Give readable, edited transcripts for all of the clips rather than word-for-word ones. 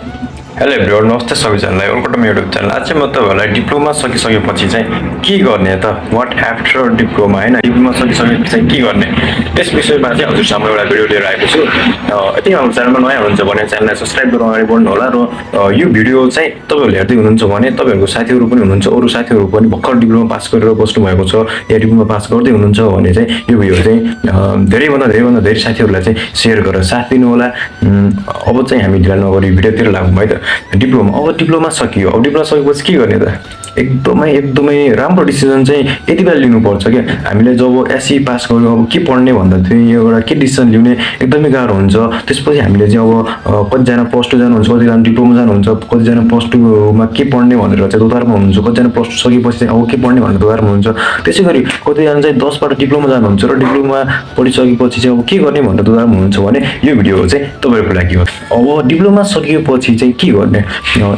Hello everyone, नमस्ते सबैजनालाई। Welcome to YouTube channel. आज चाहिँ म तपाईँहरूलाई डिप्लोमा सकिसकेपछि चाहिँ के गर्ने त, वाट आफ्टर डिप्लोमा होइन, डिप्लोमा सकिसकेपछि चाहिँ के गर्ने, त्यस विषयमा चाहिँ हजुर सामु एउटा भिडियो लिएर आएको छु। यदि हाम्रो च्यानलमा नयाँ हुनुहुन्छ भने च्यानललाई सब्सक्राइब गरेर अगाडि बढ्नु होला। र यो भिडियो चाहिँ तपाईँहरूले हेर्दै हुनुहुन्छ भने तपाईँहरूको साथीहरू पनि हुनुहुन्छ, अरू साथीहरू पनि भर्खर डिप्लोमा पास गरेर बस्नु भएको छ या डिप्लोमा पास गर्दै हुनुहुन्छ भने चाहिँ यो भिडियो चाहिँ धेरैभन्दा धेरै साथीहरूलाई चाहिँ सेयर गरेर साथ दिनु होला। अब चाहिँ हामी ढिला नगरी भिडियोतिर लागौँ है त। डिप्लोमा, अब डिप्लोमा सकियो। अब डिप्लोमा सकेपछि के गर्ने त? एकदमै राम्रो डिसिजन चाहिँ यति बेला लिनुपर्छ क्या। हामीले जब एससी पास गर्यो अब के पढ्ने भन्दा चाहिँ एउटा के डिसिजन लिउने एकदमै गाह्रो हुन्छ। त्यसपछि हामीले चाहिँ अब कतिजना प्लस टू जानुहुन्छ, कतिजना डिप्लोमा जानुहुन्छ, कतिजना प्लस टूमा के पढ्ने भनेर चाहिँ दोधारमा हुनुहुन्छ, कतिजना प्लस टू सकेपछि चाहिँ अब के पढ्ने भनेर दोधारमा हुनुहुन्छ। त्यसै गरी कतिजना चाहिँ 10बाट डिप्लोमा जानुहुन्छ र डिप्लोमा पढिसकेपछि चाहिँ अब के गर्ने भनेर दोधारमा हुनुहुन्छ भने यो भिडियो चाहिँ तपाईँहरूको लागि हो। अब डिप्लोमा सकिएपछि चाहिँ के गर्ने,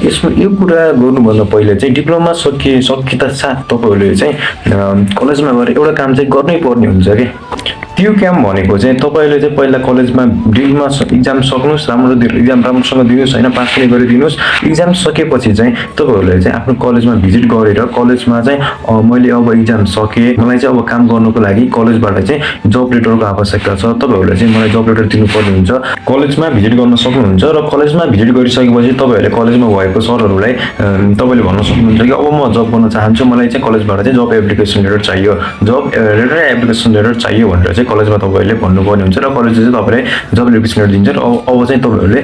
यसमा यो कुरा गर्नुभन्दा पहिले चाहिँ डिप्लोमा सकिँदा साथ तपाईँहरूले चाहिँ कलेजमा गएर एउटा काम चाहिँ गर्नै पर्ने हुन्छ कि। त्यो काम भनेको चाहिँ तपाईँले चाहिँ पहिला कलेजमा ड्रिलमा इक्जाम सक्नुहोस्, इक्जाम राम्रोसँग दिनुहोस् होइन, पास पनि गरिदिनुहोस्। इक्जाम सकेपछि चाहिँ तपाईँहरूले चाहिँ आफ्नो कलेजमा भिजिट गरेर कलेजमा चाहिँ मैले अब इक्जाम सकेँ, मलाई चाहिँ अब काम गर्नुको लागि कलेजबाट चाहिँ जब लेटरको आवश्यकता छ, तपाईँहरूले चाहिँ मलाई जब लेटर दिनुपर्ने हुन्छ। कलेजमा भिजिट गर्न सक्नुहुन्छ र कलेजमा भिजिट गरिसकेपछि तपाईँहरूले कलेजमा भएको सरहरूलाई तपाईँले भन्न सक्नुहुन्छ कि अब म जब गर्न चाहन्छु, मलाई चाहिँ कलेजबाट चाहिँ जब एप्लिकेसन लेटर चाहियो, जब लेटर एप्लिकेसन लेटर चाहियो भनेर चाहिँ कलेजमा तपाईँहरूले भन्नुपर्ने हुन्छ र कलेजले चाहिँ तपाईँलाई जब एप्लिकेसन लेटर दिन्छ। र अब चाहिँ तपाईँहरूले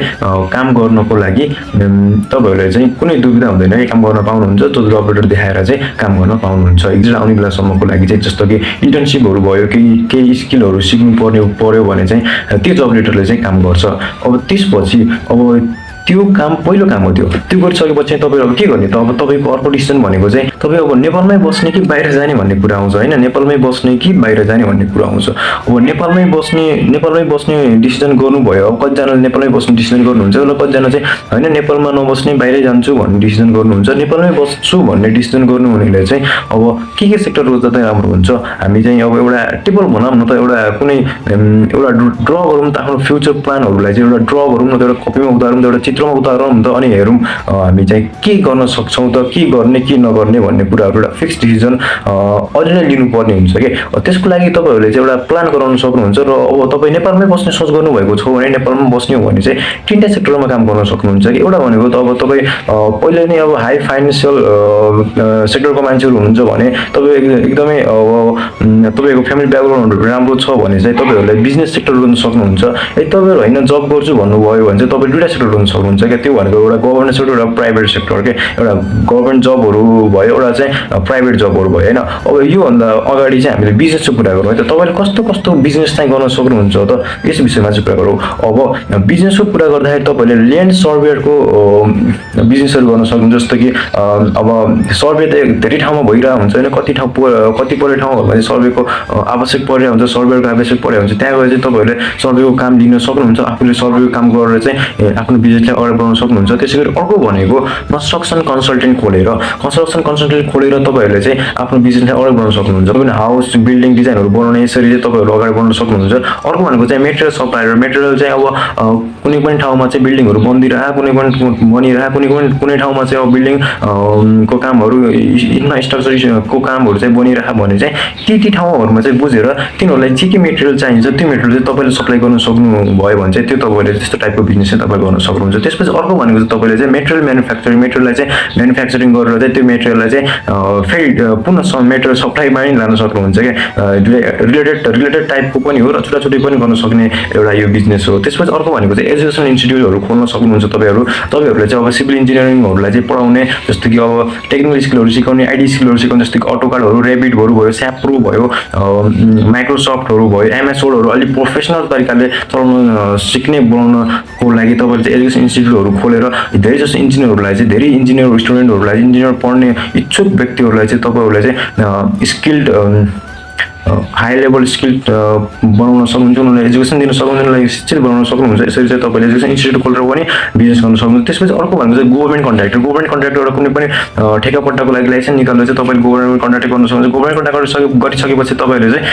काम गर्नको लागि तपाईँहरूले चाहिँ कुनै दुविधा हुँदैन कि काम गर्न पाउनुहुन्छ। त्यो जब लेटर देखाएर चाहिँ काम गर्न पाउनुहुन्छ एक्जिट आउने बेलासम्मको लागि चाहिँ। जस्तो कि इन्टर्नसिपहरू भयो, केही स्किलहरू सिक्नु पर्यो भने चाहिँ त्यो जब लेटरले चाहिँ काम गर्छ। अब त्यसपछि अब त्यो काम पहिलो काम हो। त्यो गरिसकेपछि तपाईँहरू अब के गर्ने त? अब तपाईँको अर्को डिसिजन भनेको चाहिँ तपाईँ अब नेपालमै बस्ने कि बाहिर जाने भन्ने कुरा आउँछ होइन। नेपालमै बस्ने कि बाहिर जाने भन्ने कुरा आउँछ। अब नेपालमै बस्ने डिसिजन गर्नुभयो। अब कतिजनाले नेपालमै बस्ने डिसिजन गर्नुहुन्छ र कतिजना चाहिँ होइन नेपालमा नबस्ने बाहिरै जान्छु भन्ने डिसिजन गर्नुहुन्छ। नेपालमै बस्छु भन्ने डिसिजन गर्नु हुनेले चाहिँ अब के सेक्टर रोज्दा चाहिँ राम्रो हुन्छ, हामी चाहिँ अब एउटा टेबल भनौँ न त, एउटा कुनै एउटा ड्र गरौँ त, आफ्नो फ्युचर प्लानहरूलाई चाहिँ एउटा ड्र गरौँ न त, एउटा कपीमा उतारौँ त, एउटा चित्रमा उतारौँ त, अनि हेरौँ हामी चाहिँ के गर्न सक्छौँ त, के गर्ने के नगर्ने भन्ने कुराहरू एउटा फिक्स डिसिजन अहिले नै लिनुपर्ने हुन्छ कि। त्यसको लागि तपाईँहरूले चाहिँ एउटा प्लान गराउन सक्नुहुन्छ। र अब तपाईँ नेपालमै बस्ने सोच गर्नुभएको छ भने नेपालमा बस्ने हो भने चाहिँ तिनवटा सेक्टरमा काम गर्न सक्नुहुन्छ कि। एउटा भनेको त अब तपाईँ पहिले नै अब हाई फाइनेन्सियल सेक्टरको मान्छेहरू हुनुहुन्छ भने तपाईँ एकदमै अब तपाईँको फ्यामिली ब्याकग्राउन्डहरू राम्रो छ भने चाहिँ तपाईँहरूले बिजनेस सेक्टर गर्न सक्नुहुन्छ। यदि तपाईँहरू होइन जब गर्छु भन्नुभयो भने चाहिँ तपाईँ दुईवटा सेक्टर गर्न सक्नुहुन्छ क्या। त्यो भनेको एउटा गभर्मेन्ट सेक्टर, एउटा प्राइभेट सेक्टर के। एउटा गभर्मेन्ट जबहरू भयो, एउटा चाहिँ प्राइभेट जबहरू भयो होइन। अब योभन्दा अगाडि चाहिँ हामीले बिजनेसको कुरा गरौँ है त। तपाईँले कस्तो बिजनेस चाहिँ गर्न सक्नुहुन्छ त, यस विषयमा चाहिँ कुरा गरौँ। अब बिजनेसको कुरा गर्दाखेरि तपाईँले ल्यान्ड सर्वेयरको बिजनेसहरू गर्न सक्नुहुन्छ। जस्तो कि अब सर्वे त धेरै ठाउँमा भइरहेको हुन्छ होइन, कतिपय ठाउँहरूमा चाहिँ सर्वेको आवश्यक परेको हुन्छ, सर्वेयरको आवश्यक परेको हुन्छ। त्यहाँ गएर चाहिँ तपाईँहरूले सर्वेको काम लिन सक्नुहुन्छ। आफूले सर्वेको काम गरेर चाहिँ आफ्नो बिजनेसलाई अगाडि बढाउन सक्नुहुन्छ। त्यसै गरी अर्को भनेको कन्स्ट्रक्सन कन्सल्टेन्ट खोलेर तपाईँहरूले चाहिँ आफ्नो बिजनेसलाई अगाडि बढाउन सक्नुहुन्छ। तपाईँले हाउस बिल्डिङ डिजाइनहरू बनाउने यसरी चाहिँ तपाईँहरू अगाडि बढाउन सक्नुहुन्छ। अर्को भनेको चाहिँ मेटेरियल सप्लायर। मेटेरियल चाहिँ अब कुनै पनि ठाउँमा चाहिँ बिल्डिङहरू कुनै ठाउँमा चाहिँ अब बिल्डिङ को कामहरू इन्फ्रास्ट्रक्चरको कामहरू चाहिँ बनिरहेको भने चाहिँ ती ठाउँहरूमा चाहिँ बुझेर तिनीहरूलाई के मेटेरियल चाहिन्छ त्यो मेटेरियल चाहिँ तपाईँले सप्लाई गर्न सक्नुभयो भने चाहिँ त्यो तपाईँले त्यस्तो टाइपको बिजनेस चाहिँ तपाईँ गर्न सक्नुहुन्छ। त्यसपछि अर्को भनेको चाहिँ तपाईँले चाहिँ मेटेरियललाई चाहिँ म्यानुफ्याक्चरिङ गरेर चाहिँ त्यो मेटेरियललाई चाहिँ फेरि पुनः मेटेरियल सप्लाईमा नै लान सक्नुहुन्छ क्या। रिलेटेड टाइपको पनि हो र छुट्टै पनि गर्न सक्ने एउटा यो बिजनेस हो। त्यसपछि अर्को भनेको चाहिँ एजुकेसन इन्स्टिट्युटहरू खोल्न सक्नुहुन्छ। तपाईँहरूले चाहिँ अब सिभिल इन्जिनियरिङहरूलाई चाहिँ पढाउने, जस्तो कि अब टेक्निकल स्किलहरू सिकाउने, आइडी स्किलहरू सिकाउने, जस्तो कि AutoCADहरू, Revitहरू भयो, SAP Pro भयो, माइक्रोसफ्टहरू भयो, MS Wordहरू अलिक प्रोफेसनल तरिकाले चलाउन सिक्ने बनाउनको लागि तपाईँले चाहिँ एजुकेसन इन्स्टिट्युटहरू खोलेर धेरै जस्तो इन्जिनियरहरूलाई चाहिँ, धेरै इन्जिनियर स्टुडेन्टहरूलाई, इन्जिनियर पढ्ने इच्छुक व्यक्तिहरूलाई चाहिँ तपाईँहरूले चाहिँ स्किल्ड हाई लेभल स्किल बनाउन सक्नुहुन्छ। उनीहरूलाई एजुकेसन दिन सक्नुहुन्छ, उनीहरूलाई शिक्षित बनाउन सक्नुहुन्छ। यसरी चाहिँ तपाईँले एजुकेसन इन्स्टिट्युट खोलेर पनि बिजनेस गर्न सक्नुहुन्छ। त्यसपछि अर्को भनेको चाहिँ गभर्मेन्ट कन्ट्र्याक्टर एउटा कुनै पनि ठेकापट्टाको लागि लाइसेन्स निकालेर चाहिँ तपाईँले गभर्मेन्ट कन्ट्र्याक्ट गर्न सक्नुहुन्छ। गभर्मेन्ट कन्ट्र्याक्ट गरिसकेपछि तपाईँले चाहिँ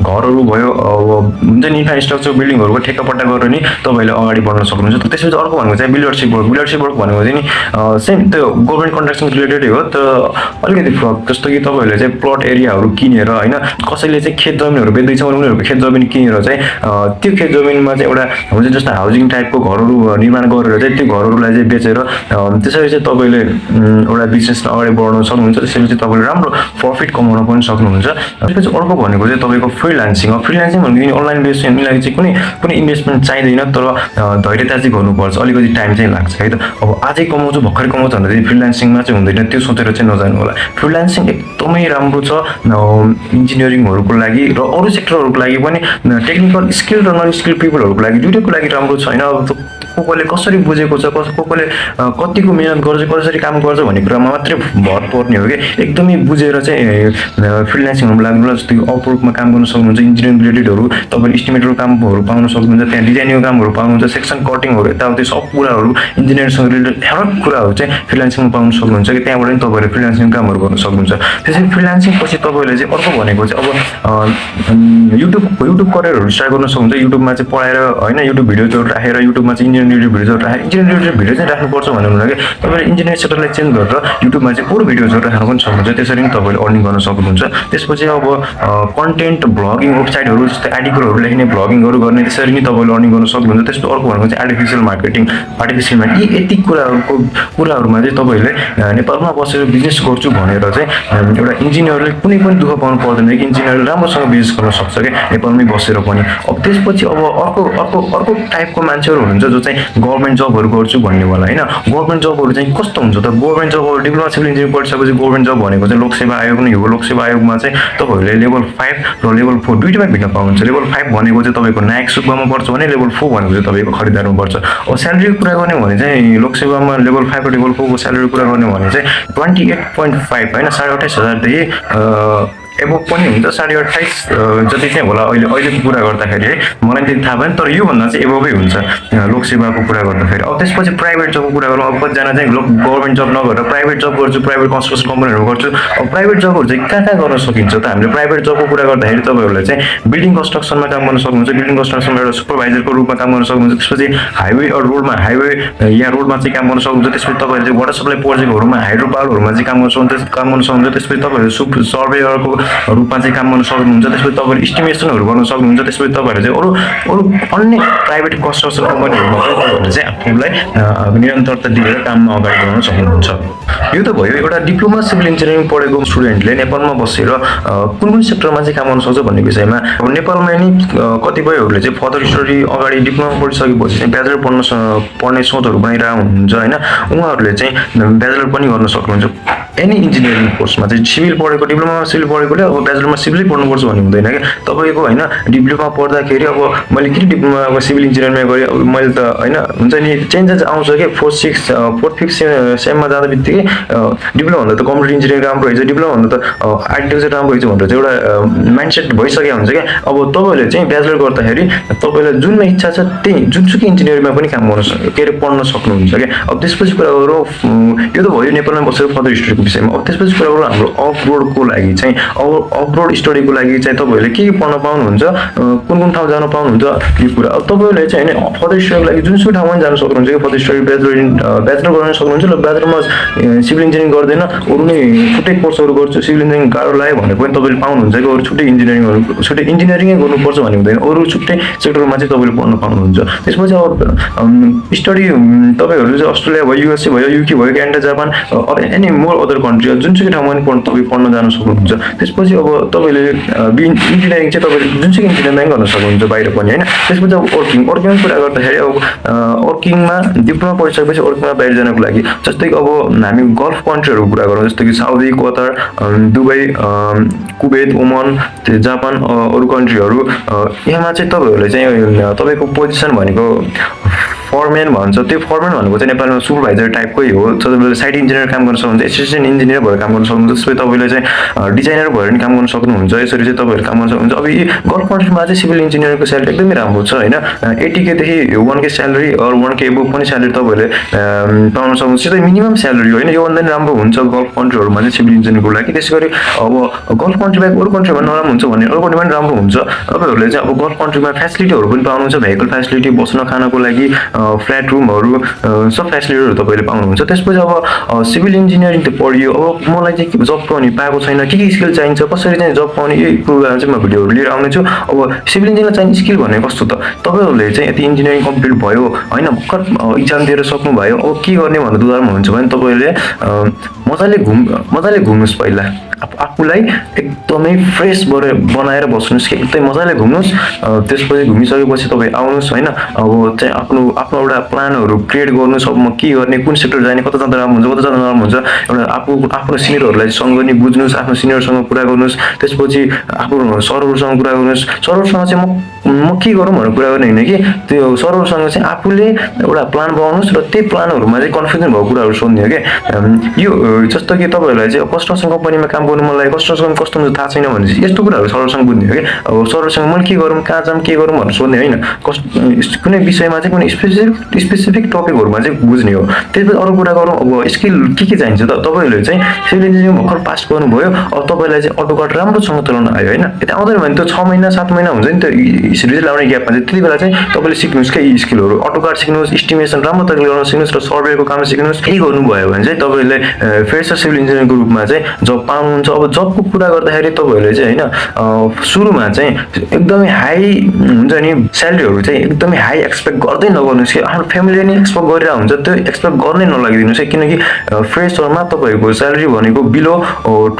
घरहरू भयो अब हुन्छ नि इन्फ्रास्ट्रक्चर बिल्डिङहरूको ठेक्कापट्टा गरेर नि तपाईँले अगाडि बढ्न सक्नुहुन्छ। त्यसपछि अर्को भनेको चाहिँ बिल्डरसिप वर्क भनेको चाहिँ नि सेम त्यो गभर्मेन्ट कन्ट्राक्सन रिलेटेडै हो तर अलिकति फरक। जस्तो कि तपाईँहरूले चाहिँ प्लट एरियाहरू किनेर होइन कसैले चाहिँ खेत जमिनहरू बेच्दैछ भने उनीहरूको खेत जमिन किनेर चाहिँ त्यो खेत जमिनमा चाहिँ एउटा हुन्छ जस्तो हाउसिङ टाइपको घरहरू निर्माण गरेर चाहिँ त्यो घरहरूलाई चाहिँ बेचेर त्यसरी चाहिँ तपाईँले एउटा बिजनेसलाई अगाडि बढाउन सक्नुहुन्छ। त्यसरी चाहिँ तपाईँले राम्रो प्रफिट कमाउन पनि सक्नुहुन्छ। त्यसपछि अर्को भनेको चाहिँ तपाईँको फ्रिलान्सिङ भनेको अनलाइन बेसलाई चाहिँ कुनै इन्भेस्टमेन्ट चाहिँदैन तर धैर्यता चाहिँ गर्नुपर्छ, अलिकति टाइम चाहिँ लाग्छ है त। अब आजै कमाउँछु भर्खरै कमाउँछु भनेर चाहिँ फ्रिलान्सिङमा चाहिँ हुँदैन, त्यो सोचेर चाहिँ नजानु होला। फ्रिलान्सिङ एकदमै राम्रो छ इन्जिनियरिङहरूको लागि र अरू सेक्टरहरूको लागि पनि, टेक्निकल स्किल र नन स्किल पिपलहरूको लागि दुइटैको लागि राम्रो छ होइन। अब कसले कसरी बुझेको छ कसले कतिको मेहनत गर्छ कसरी काम गर्छ भन्ने कुरामा मात्रै भर पर्ने हो कि एकदमै बुझेर चाहिँ फ्रिलान्सिङहरूमा लाग्नु। जस्तो कि अपवर्कमा काम गर्न सक्नुहुन्छ, इन्जिनियरिङ रिलेटेडहरू तपाईँले इस्टिमेटरको कामहरू पाउन सक्नुहुन्छ, त्यहाँ डिजाइनिङको कामहरू पाउनुहुन्छ, सेक्सन कटिङहरू यताउति सब कुराहरू इन्जिनियरिङसँग रिलेटेड हरेक कुराहरू चाहिँ फ्रिलान्सिङमा पाउन सक्नुहुन्छ कि त्यहाँबाट पनि तपाईँले फ्रिलान्सिङ कामहरू गर्न सक्नुहुन्छ। त्यसरी फ्रिलान्सिङ पछि तपाईँले चाहिँ अर्को भनेको चाहिँ अब युट्युब करियरहरू स्टार्ट गर्न सक्नुहुन्छ। युट्युबमा चाहिँ पढाएर होइन युट्युब भिडियोजहरू राखेर युट्युबमा चाहिँ इन्जिनियरिङ भिडियोजहरू राखेर इन्जिनियरिङ भिडियो चाहिँ राख्नुपर्छ भन्नु कि तपाईँले इन्जिनियरिङ सेक्टरलाई चेन्ज गरेर युट्युबमा चाहिँ अरू भिडियोजहरू राख्न पनि सक्नुहुन्छ। त्यसरी नै तपाईँले अर्निङ गर्न सक्नुहुन्छ। त्यसपछि अब कन्टेन्ट भ्लगिङ वेबसाइटहरू जस्तै आर्टिकलहरू लेख्ने भ्लगिङहरू गर्ने त्यसरी नै तपाईँले अर्निङ गर्न सक्नुहुन्छ। त्यसको अर्को भनेको चाहिँ आर्टिफिसियल मार्केटिङ यी यति कुराहरूमा चाहिँ तपाईँले नेपालमा बसेर बिजनेस गर्छु भनेर चाहिँ एउटा इन्जिनियरले कुनै पनि दुःख पाउनु पर्दैन कि इन्जिनियरले राम्रोसँग बिजनेस गर्न सक्छ कि नेपालमै बसेर पनि। अब त्यसपछि अब अर्को टाइपको मान्छेहरू हुनुहुन्छ जो चाहिँ गभर्मेन्ट जबहरू गर्छु भन्नेवाला होइन। गभर्मेन्ट जबहरू चाहिँ कस्तो हुन्छ त, गभर्मेन्ट जबहरू डिप्लोमा सिभिल इन्जिनियरिङ पढिसकेपछि गभर्मेन्ट जब भनेको चाहिँ लोक सेवा आयोग नै हो। लोक सेवा आयोगमा चाहिँ तपाईँहरूले लेभल 5 र लेभल 4 दुईटैमा भिन्न पाउनुहुन्छ। लेभल 5 भनेको चाहिँ तपाईँको नायक सुब्बामा पर्छ भने लेभल 4 भनेको चाहिँ तपाईँको खरिदारमा पर्छ। अब स्यालेरीको कुरा गर्ने भने चाहिँ लोक सेवामा लेभल 5 र लेभल 4 को स्यालेरी कुरा गर्ने भने चाहिँ 28.5 होइन 28,500 एबोभ पनि हुन्छ, 28.5 जति चाहिँ होला अहिलेको कुरा गर्दाखेरि है। मलाई त्यति थाहा भएन तर योभन्दा चाहिँ एबोभै हुन्छ लोक सेवाको कुरा गर्दाखेरि। अब त्यसपछि प्राइभेट जबको कुरा गरौँ। अब कतिजना चाहिँ गभर्मेन्ट जब नगरेर प्राइभेट जब गर्छु, प्राइभेट कन्स्ट्रक्सन कम्पनीहरू गर्छु। अब प्राइभेट जबहरू चाहिँ कहाँ गर्न सकिन्छ त? हामीले प्राइभेट जबको कुरा गर्दाखेरि तपाईँहरूले चाहिँ बिल्डिङ कन्स्ट्रक्सनमा काम गर्न सक्नुहुन्छ, बिल्डिङ कन्स्ट्रक्सनमा एउटा सुपरभाइजरको रूपमा काम गर्न सक्नुहुन्छ। त्यसपछि हाइवे या रोडमा चाहिँ काम गर्न सक्नुहुन्छ। त्यसपछि तपाईँहरूले चाहिँ वाटर सप्लाई प्रोजेक्टहरूमा हाइड्रो पावरहरूमा चाहिँ काम गर्न सक्नुहुन्छ। त्यसपछि तपाईँहरूले सर्वेयरको रूपमा चाहिँ काम गर्न सक्नुहुन्छ। त्यसपछि तपाईँले इस्टिमेसनहरू गर्न सक्नुहुन्छ। त्यसपछि तपाईँहरूले चाहिँ अरू अन्य प्राइभेट कन्स्ट्रक्सन कम्पनीहरूमा पनि तपाईँहरूले चाहिँ आफूलाई निरन्तरता दिएर काममा अगाडि बढाउन सक्नुहुन्छ। यो त भयो एउटा डिप्लोमा सिभिल इन्जिनियरिङ पढेको स्टुडेन्टले नेपालमा बसेर कुन सेक्टरमा चाहिँ काम गर्न सक्छ भन्ने विषयमा। अब नेपालमा नि कतिपयहरूले चाहिँ फर्दर स्टडी अगाडि डिप्लोमा पढिसकेपछि चाहिँ ब्याचलर पढ्ने सोचहरू बनाइरहेको हुनुहुन्छ होइन। उहाँहरूले चाहिँ ब्याचलर पनि गर्न सक्नुहुन्छ। एनी इन्जिनियरिङ कोर्समा चाहिँ सिभिल पढेको डिप्लोमा सिभिल पढेकोले अब ब्याचलरमा सिभिलै पढ्नुपर्छ भन्ने हुँदैन क्या तपाईँको होइन। डिप्लोमा पढ्दाखेरि अब मैले किन डिप्लोमा अब सिभिल इन्जिनियरिङमा गरेँ मैले त होइन हुन्छ नि चेन्जेस आउँछ क्या। 4th 5th सेममा जाँदा बित्तिकै डिप्लोमा भन्दा त कम्प्युटर इन्जिनियरिङ राम्रो रहेछ, डिप्लोमा भन्दा त आर्किटेक्चर राम्रो रहेछ भनेर चाहिँ एउटा माइन्डसेट भइसकेको हुन्छ क्या। अब तपाईँले चाहिँ ब्याचलर गर्दाखेरि तपाईँलाई जुनमा इच्छा छ त्यही जुनसुकै इन्जिनियरिङमा पनि काम गर्न पढ्न सक्नुहुन्छ क्या। अब त्यसपछि कुरा गरौँ यो त भयो नेपालमा बसेर फर्दर स्टडीको विषयमा। अब त्यसपछि कुरा गरौँ हाम्रो अफरोडको लागि चाहिँ अफरोड स्टडीको लागि चाहिँ तपाईँहरूले के पढ्न पाउनुहुन्छ, कुन ठाउँ जान पाउनुहुन्छ यो कुरा। अब तपाईँहरूले चाहिँ होइन फर्दर स्टडीको लागि जुनसुकै ठाउँमा जान सक्नुहुन्छ कि फर्दर स्टडी ब्याचलर गर्न सक्नुहुन्छ। र ब्याचलरमा सिभिल इन्जिनियरिङ गर्दैन अरू नै छुट्टै कोर्सहरू गर्छु सिभिल इन्जिनियरिङ गाह्रो लाग्यो भने पनि तपाईँले पाउनुहुन्छ कि अरू छुट्टै इन्जिनियरिङै गर्नुपर्छ भन्ने हुँदैन, अरू छुट्टै सेक्टरमा चाहिँ तपाईँले पढ्न पाउनुहुन्छ। त्यसपछि अब स्टडी तपाईँहरू चाहिँ अस्ट्रेलिया भयो, युएसए भयो, युके भयो, Canada, Japan any more other country जुनसुकै ठाउँमा पनि तपाईँ पढ्न जान सक्नुहुन्छ। त्यसपछि अब तपाईँले इन्जिनियरिङ चाहिँ तपाईँले जुनसुकै इन्जिनियरिङ गर्न सक्नुहुन्छ बाहिर पनि होइन। त्यसपछि अब वर्किङको कुरा गर्दाखेरि अब वर्किङमा डिप्लोमा पढिसकेपछि वर्किङमा बाहिर जानको लागि जस्तै कि अब हामी गल्फ कन्ट्रीहरूको कुरा गरौँ जस्तो कि Saudi, Qatar, Dubai, Kuwait, Oman, Japan अरू कन्ट्रीहरू। यहाँमा चाहिँ तपाईँहरूले चाहिँ तपाईँको पोजिसन भनेको फरम्यान भन्छ त्यो फरम्यान भनेको चाहिँ नेपालमा सुपरभाइजर टाइपकै हो तपाईँले साइट इन्जिनियर काम गर्न सक्नुहुन्छ एसिस्टेन्ट इन्जिनियर भएर काम गर्न सक्नुहुन्छ त्यसपछि तपाईँले चाहिँ डिजाइनर भएर पनि काम गर्न सक्नुहुन्छ यसरी चाहिँ तपाईँहरू काम गर्न सक्नुहुन्छ अब यी गल्फ कन्ट्रीमा चाहिँ सिभिल इन्जिनियरको स्यालेरी एकदमै राम्रो छ होइन 80K देखि 1K salary or 1K above पनि स्यालेरी तपाईँहरूले पाउन सक्नुहुन्छ त्यो मिनिमम स्यालेरी होइन योभन्दा नि राम्रो हुन्छ गल्फ कन्ट्रीहरूमा चाहिँ सिभिल इन्जिनियरको लागि त्यसै गरी अब गल्फ कन्ट्री बाहेक अरू कन्ट्रीमा नराम्रो हुन्छ भने अरू कन्ट्रीमा पनि राम्रो हुन्छ तपाईँहरूले चाहिँ अब गल्फ कन्ट्रीमा फेसिलिटीहरू पनि पाउनुहुन्छ भेहिकल फेसिलिटी बस्न खानको लागि फ्ल्याट रुमहरू सब फेसिलिटीहरू तपाईँले पाउनुहुन्छ त्यसपछि अब सिभिल इन्जिनियरिङ त पढियो अब मलाई चाहिँ जब पाउने पाएको छैन के स्किल चाहिन्छ कसरी चाहिँ जब पाउने यही कुराहरू चाहिँ म भिडियोहरू लिएर आउनेछु अब सिभिल इन्जिनियरिङमा चाहिने स्किल भनेको कस्तो त तपाईँहरूले चाहिँ यति इन्जिनियरिङ कम्प्लिट भयो होइन भर्खर इक्जाम दिएर सक्नुभयो अब के गर्ने भनेर दुधारमा हुन्छ भने तपाईँले मजाले घुम्नुहोस् पहिला आफूलाई एकदमै फ्रेस बनाएर बस्नुहोस् कि एकदमै मजाले घुम्नुहोस् त्यसपछि घुमिसकेपछि तपाईँ आउनुहोस् होइन अब चाहिँ आफ्नो एउटा प्लानहरू क्रिएट गर्नुहोस् अब म के गर्ने कुन सेक्टर जाने कता जाँदा राम्रो हुन्छ कता जाँदा नराम्रो हुन्छ एउटा आफ्नो सिनियरहरूलाई सँग नि बुझ्नुहोस् आफ्नो सिनियरसँग कुरा गर्नुहोस् त्यसपछि आफ्नो सरहरूसँग कुरा गर्नुहोस् सरहरूसँग चाहिँ म के गरौँ भनेर कुरा गर्ने होइन कि त्यो सरहरूसँग चाहिँ आफूले एउटा प्लान बनाउनुहोस् र त्यही प्लानहरूमा चाहिँ कन्फ्युजन भएको कुराहरू सोध्ने हो कि यो जस्तो कि तपाईँहरूलाई चाहिँ कस्टमर कम्पनीमा काम गर्नु मन लाग्यो कस्टमर थाहा छैन भने चाहिँ यस्तो कुराहरू सरहरूसँग बुझ्ने हो कि अब सरहरूसँग मैले के गरौँ कहाँ जाऊँ के गरौँ भनेर सोध्ने होइन कुनै विषयमा चाहिँ कुनै स्पेसिफिक टपिकहरूमा चाहिँ बुझ्ने हो त्यसपछि अरू कुरा गरौँ अब स्किल के चाहिन्छ त तपाईँहरूले चाहिँ सिभिल इन्जिनियरिङ भर्खर पास गर्नुभयो अब तपाईँलाई चाहिँ AutoCAD राम्रोसँग चलाउन आयो होइन यता आउँदैन भने त्यो 6 महिना 7 महिना हुन्छ नि त्यो रिजल्ट आउने ग्यापमा चाहिँ त्यति बेला चाहिँ तपाईँले सिक्नुहोस् क्या यी स्किलहरू AutoCAD सिक्नुहोस् इस्टिमेसन राम्रो तरिकाले गर्न सिक्नुहोस् र सर्वेको काम सिक्नुहोस् यही गर्नुभयो भने चाहिँ तपाईँले फ्रेसर सिभिल इन्जिनियरिङको रूपमा चाहिँ जब पाउनुहुन्छ अब जबको कुरा गर्दाखेरि तपाईँहरूले चाहिँ होइन सुरुमा चाहिँ एकदमै हाई हुन्छ नि स्यालेरीहरू चाहिँ एकदमै हाई एक्सपेक्ट गर्दै नगर्नुहोस् कि आफ्नो फ्यामिलीले नै एक्सपेक्ट गरिरहेको हुन्छ त्यो एक्सपेक्ट गर्नै नलागिदिनुहोस् किनकि फ्रेसरमा तपाईँहरूको स्यालेरी भनेको बिलो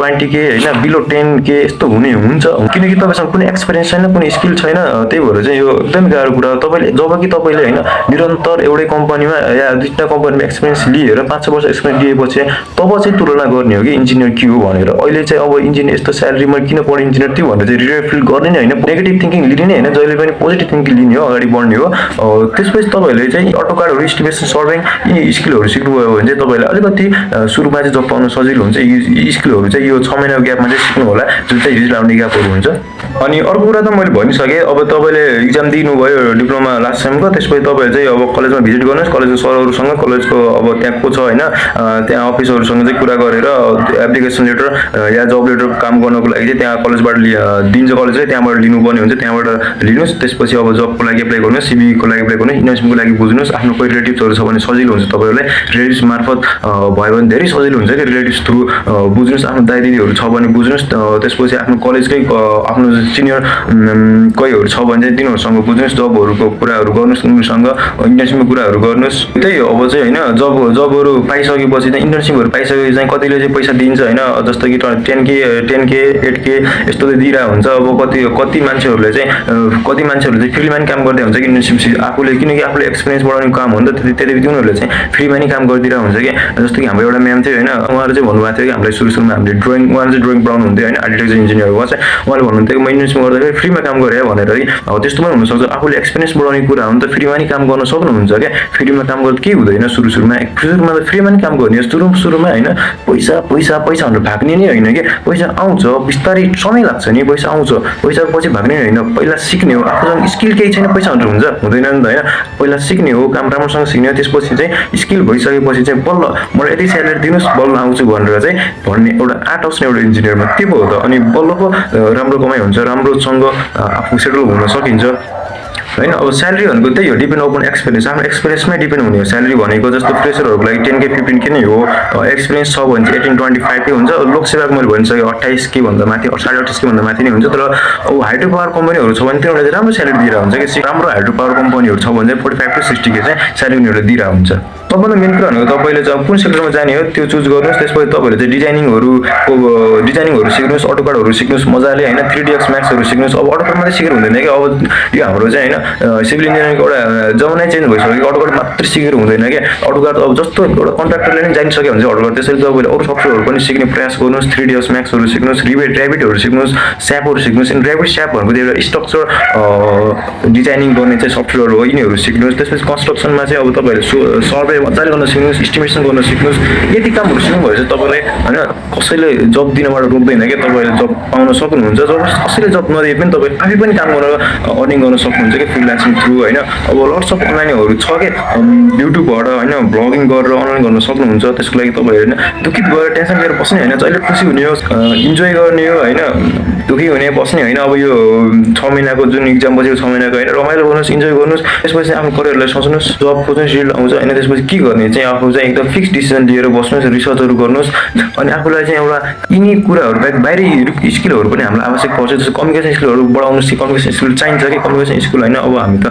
20K होइन बिलो 10K यस्तो हुन्छ किनकि तपाईँसँग कुनै एक्सपिरियन्स छैन कुनै स्किल छैन त्यही भएर चाहिँ यो एकदमै गाह्रो कुरा हो तपाईँले जब कि तपाईँले होइन निरन्तर एउटै कम्पनीमा या दुईवटा कम्पनीमा एक्सपिरियन्स लिएर 5-6 वर्ष एक्सपिरियन्स लिएपछि तब चाहिँ तुलना गर्ने हो कि इन्जिनियर के हो भनेर अहिले चाहिँ अब इन्जिनियर यस्तो स्यालेरीमा किन पढेँ इन्जिनियर त्यो भनेर चाहिँ रिग्रेट फिल गर्ने नै होइन नेगेटिभ थिङ्किङ लिने नै होइन जहिले पनि पोजिटिभ थिङ्किङ लिने हो अगाडि बढ्ने हो त्यसपछि तपाईँहरूले चाहिँ AutoCADहरू इस्टिमेसन सर्वेङ यी स्किलहरू सिक्नुभयो भने चाहिँ तपाईँलाई अलिकति सुरुमा चाहिँ जब पाउन सजिलो हुन्छ यी स्किलहरू चाहिँ यो 6 महिनाको ग्यापमा चाहिँ सिक्नु होला जुन चाहिँ रिजल्ट आउने ग्यापहरू हुन्छ अनि अर्को कुरा त मैले भनिसकेँ अब तपाईँले इक्जाम दिनुभयो डिप्लोमा लास्ट सेमको त्यसपछि तपाईँले चाहिँ अब कलेजमा भिजिट गर्नुहोस् कलेजको सरहरूसँग कलेजको अब त्यहाँ को छ होइन त्यहाँ अफिसरहरूसँग चाहिँ कुरा गरेर एप्लिकेसन लेटर या जब लेटर काम गर्नको लागि चाहिँ त्यहाँ कलेजबाट दिन्छ कलेजले त्यहाँबाट लिनुपर्ने हुन्छ त्यहाँबाट लिनुहोस् त्यसपछि अब जबको लागि एप्लाई गर्नुहोस् सिभीको लागि एप्लाई गर्नुहोस् इन्भेस्टमेन्टको लागि बुझ्नुहोस् आफ्नो कोही रिलेटिभ्सहरू छ भने सजिलो हुन्छ तपाईँहरूलाई रिलेटिभ्स मार्फत भयो भने धेरै सजिलो हुन्छ कि रिलेटिभ्स थ्रु बुझ्नुहोस् आफ्नो दाइ दिदीहरू छ भने बुझ्नुहोस् त्यसपछि आफ्नो कलेजकै आफ्नो सिनियर कोहीहरू छ भने चाहिँ तिनीहरूसँग बुझ्नुहोस् जबहरूको कुराहरू गर्नुहोस् उनीहरूसँग इन्टर्नसिपको कुराहरू गर्नुहोस् त्यही हो अब चाहिँ होइन जबहरू पाइसकेपछि चाहिँ इन्टर्नसिपहरू पाइसकेपछि चाहिँ कतिले चाहिँ पैसा दिन्छ होइन जस्तो कि 10K 8K यस्तो चाहिँ दिइरहेको हुन्छ अब कति मान्छेहरूले चाहिँ फ्रीमा नि काम गर्दै हुन्छ कि इन्टर्नसिप आफूले किनकि आफूले एक्सपिरियन्स बढाउने काम हो नि त त्यति उनीहरूले चाहिँ फ्रीमा नि काम गरिदिरहेको हुन्छ कि जस्तो कि हाम्रो एउटा म्याम थियो होइन उहाँले चाहिँ भन्नुभएको थियो कि हामीलाई सुरुमा हामीले उहाँले चाहिँ ड्रइङ पढाउनु हुन्थ्यो होइन आर्किटेक्चर इन्जिनियर हो चाहिँ उहाँले भन्नुहुन्थ्यो कि म इन्टर्नसिप गर्दाखेरि फ्रीमा काम गरेँ भनेर कि अब त्यस्तो पनि हुनसक्छ आफूले एक्सपिरियन्स बढाउने कुरा हो नि त फ्रीमा नि काम गर्न सक्नुहुन्छ क्या फ्रीमा काम गर्दा केही हुँदैन सुरुमा त फ्रीमा नि काम गर्ने सुरुमा होइन पैसा भनेर भाग्ने नै होइन कि पैसा आउँछ बिस्तारै समय लाग्छ नि पैसा आउँछ पैसा पछि भाग्ने होइन पहिला सिक्ने हो आफूसँग स्किल केही छैन पैसा भनेर हुन्छ हुँदैन नि त होइन पहिला सिक्ने हो काम राम्रोसँग सिक्ने हो त्यसपछि चाहिँ स्किल भइसकेपछि चाहिँ बल्ल मलाई यति स्यालेरी दिनुहोस् बल्ल आउँछु भनेर चाहिँ भन्ने एउटा आर्ट आउँछ एउटा इन्जिनियरमा त्यो हो त अनि बल्लको राम्रो कमाइ हुन्छ राम्रोसँग आफू सेटल हुन सकिन्छ होइन अब स्यालेरी भनेको त्यही हो डिपेन्ड अपन एक्सपिरियन्स आफ्नो एक्सपिरियन्समै डिपेन्ड हुने हो स्यालेरी भनेको जस्तो फ्रेसरहरूको लागि 10K 15K नै हो एक्सपिरियन्स छ भने चाहिँ 18-25K हुन्छ लोक सेवाको मैले भनिसकेँ 28K भन्दा माथि 28.5K भन्दा माथि नै हुन्छ तर अब हाइड्रो पावर कम्पनीहरू छ भने तिनीहरूले चाहिँ राम्रो स्यालेरी दिइरहेको हुन्छ कि राम्रो हाइड्रो पावर कम्पनीहरू छ भने चाहिँ 45 to 60K चाहिँ स्यालेरी उनीहरूले दिइरहेको हुन्छ सबभन्दा मेन कुरा भनेको तपाईँले चाहिँ कुन सेक्टरमा जाने हो त्यो चुज गर्नुहोस्। त्यसपछि तपाईँहरूले चाहिँ डिजाइनिङहरू सिक्नुहोस्, AutoCADहरू सिक्नुहोस् मजाले होइन, 3ds Maxहरू सिक्नुहोस्। अब AutoCAD मात्रै सिकेर हुँदैन कि, अब यो हाम्रो चाहिँ होइन सिभिल इन्जिनियरिङको एउटा जमानै चेन्ज भइसक्यो। AutoCAD मात्रै सिकेर हुँदैन क्या। AutoCAD अब जस्तो एउटा कन्ट्राक्टरले नै जानिसक्यो भने चाहिँ AutoCAD, त्यसरी तपाईँले अरू सफ्टवेयरहरू पनि सिक्ने प्रयास गर्नुहोस्। 3ds Maxहरू सिक्नुहोस्, Revitहरू सिक्नुहोस्, स्यापहरू सिक्नुहोस्। Revit स्याप भनेको त्यो एउटा स्ट्रक्चर डिजाइनिङ गर्ने चाहिँ सफ्टवेयर हो, यिनीहरू सिक्नुहोस्। त्यसपछि कन्स्ट्रक्सनमा चाहिँ अब तपाईँहरूले सर्वे मजाले गर्न सिक्नुहोस्, इस्टिमेसन गर्न सिक्नुहोस्। यति कामहरू सिक्नु भएपछि तपाईँलाई होइन कसैले जब दिनबाट रोक्दैन क्या, तपाईँले जब पाउन सक्नुहुन्छ। जब कसैले जब नदिए पनि तपाईँ आफै पनि काम गरेर अर्निङ गर्न सक्नुहुन्छ कि फ्रिलान्सिङ थ्रु होइन। अब लट्स अफ अनलाइनहरू छ कि युट्युबबाट होइन ब्लगिङ गरेर अनलाइन गर्न सक्नुहुन्छ। त्यसको लागि तपाईँहरू होइन दुखित भएर टेन्सन लिएर बस्ने होइन, जहिले खुसी हुने हो, इन्जोय गर्ने हो होइन, दुखी हुने बस्ने होइन। अब यो 6 महिनाको जुन इक्जाम बसेको 6 महिनाको होइन, रमाइलो गर्नुहोस्, इन्जोय गर्नुहोस्। त्यसपछि आफ्नो करियरलाई सोच्नुहोस्, जब खोज्नु सिल्ड आउँछ होइन। त्यसपछि के गर्ने चाहिँ आफू चाहिँ एकदम फिक्स डिसिजन लिएर बस्नुहोस्, रिसर्चहरू गर्नुहोस्। अनि आफूलाई चाहिँ एउटा यिनी कुराहरू बाहिरी स्किलहरू पनि हामीलाई आवश्यक पर्छ। जस्तो कम्युनिकेसन स्किलहरू बढाउनु, कम्युनिकेसन स्किल चाहिन्छ कि, कम्युनिकेसन स्किल होइन। अब हामी त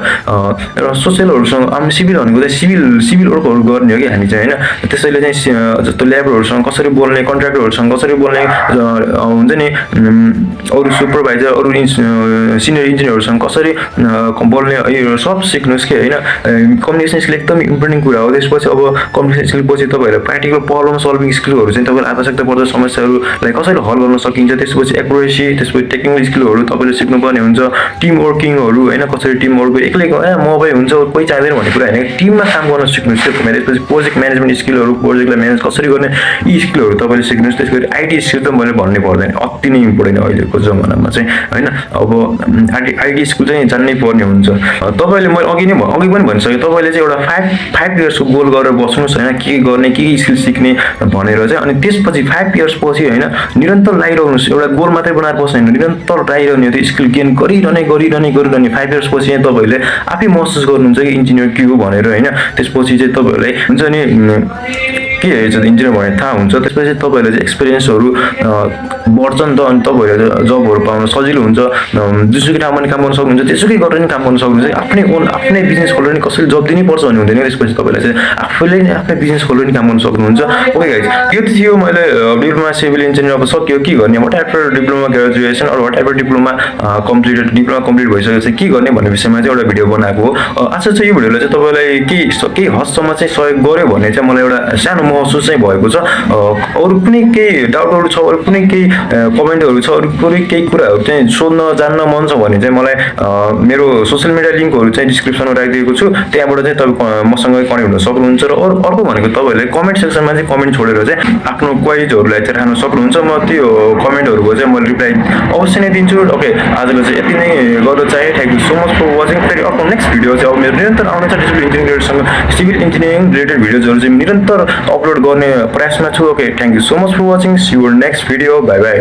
एउटा सोसियलहरूसँग हामी सिभिल भनेको चाहिँ सिभिल वर्कहरू गर्ने हो कि हामी चाहिँ होइन। त्यसैले चाहिँ जस्तो लेबरहरूसँग कसरी बोल्ने, कन्ट्र्याक्टरहरूसँग कसरी बोल्ने हुन्छ नि, अरू सुपरभाइजर, अरू सिनियर इन्जिनियरहरूसँग कसरी बोल्ने, यो सब सिक्नुहोस् कि होइन। कम्युनिकेसन स्किल एकदम इम्पोर्टेन्ट कुरा हो। त्यसपछि अब कम्युनिकेसन स्किल पछि तपाईँहरूलाई प्र्याक्टिकल प्रब्लम सल्भिङ स्किलहरू चाहिँ तपाईँलाई आवश्यकता पर्छ, समस्याहरूलाई कसरी हल गर्न सकिन्छ। त्यसपछि एक्युरेसी, त्यसपछि टेक्निकल स्किलहरू तपाईँले सिक्नुपर्ने हुन्छ। टिम वर्किङहरू होइन, कसरी टिम वर्क एक्लै मकै हुन्छ कोही चाहिँदैन भन्ने कुरा होइन, टिममा काम गर्न सिक्नुहोस् त्यो तपाईँले। त्यसपछि प्रोजेक्ट म्यानेजमेन्ट स्किलहरू, प्रोजेक्टलाई म्यानेज कसरी गर्ने, यी स्किलहरू तपाईँले सिक्नुहोस्। त्यसपछि आइटी स्किल त मैले भन्नै पर्दैन, अति नै इम्पोर्टेन्ट हो अहिलेको जमानामा चाहिँ होइन। अब आइटी स्किल चाहिँ जान्नै पर्ने हुन्छ। तपाईँले मैले अघि पनि भनिसकेँ, तपाईँले चाहिँ एउटा 5 इयर्सको गोल गरेर बस्नुहोस् होइन, के गर्ने, के स्किल सिक्ने भनेर चाहिँ। अनि त्यसपछि 5 इयर्स पछि होइन निरन्तर लागिरहनुहोस्, एउटा गोल मात्रै बनाएर बस्दैन, निरन्तर लागिरहने हो, त्यो स्किल गेन गरिरहने 5 इयर्स पछि चाहिँ तपाईँले आफै महसुस गर्नुहुन्छ कि इन्जिनियर के हो भनेर होइन। त्यसपछि चाहिँ तपाईँहरूलाई हुन्छ नि के हेर्छ इन्जिनियर भने थाहा हुन्छ। त्यसपछि तपाईँहरूले चाहिँ एक्सपिरियन्सहरू बढ्छ नि त, अनि तपाईँहरूले जबहरू पाउन सजिलो हुन्छ। जुनसुकै ठाउँमा पनि काम गर्न सक्नुहुन्छ, त्यसुकै गरेर पनि काम गर्न सक्नुहुन्छ। आफ्नै बिजनेस खोलेर नि कसैले जब दिनै पर्छ भन्ने हुँदैन। त्यसपछि तपाईँलाई चाहिँ आफैले नै आफ्नै बिजनेस खोलेर नि काम गर्न सक्नुहुन्छ। ओके गाइज, यो थियो मैले डिप्लोमा सिभिल इन्जिनियर अब सक्यो के गर्ने, whatever diploma graduation or whatever diploma complete भइसकेपछि के गर्ने भन्ने विषयमा चाहिँ एउटा भिडियो बनाएको हो। आशा छ यो भिडियोले चाहिँ तपाईँलाई केही हदसम्म चाहिँ सहयोग गर्यो भन्ने चाहिँ मलाई एउटा सानो महसुस चाहिँ भएको छ। अरू कुनै केही डाउटहरू छ, अरू कुनै केही कमेन्टहरू छ, अरू कुनै केही कुराहरू चाहिँ सोध्न जान्न मन छ भने चाहिँ मलाई मेरो सोसियल मिडिया लिङ्कहरू चाहिँ डिस्क्रिप्सनमा राखिदिएको छु, त्यहाँबाट चाहिँ तपाईँ मसँग कनेक्ट हुन सक्नुहुन्छ। र अर्को भनेको तपाईँहरूले कमेन्ट सेक्सनमा चाहिँ कमेन्ट छोडेर चाहिँ आफ्नो क्वेरिजहरूलाई चाहिँ राख्न सक्नुहुन्छ। म त्यो कमेन्टहरूको चाहिँ मैले रिप्लाई अवश्य नै दिन्छु। ओके, आजलाई चाहिँ यति नै गर्न चाहे। Thank you so much for watching. फेरि अर्को नेक्स्ट भिडियो चाहिँ अब मेरो निरन्तर आउनेछ सिभिल इन्जिनियरिङ रिलेटेड भिडियोजहरू चाहिँ निरन्तर अपलोड गर्ने प्रयासमा छु। Okay, thank you so much for watching. See you next video. Bye by.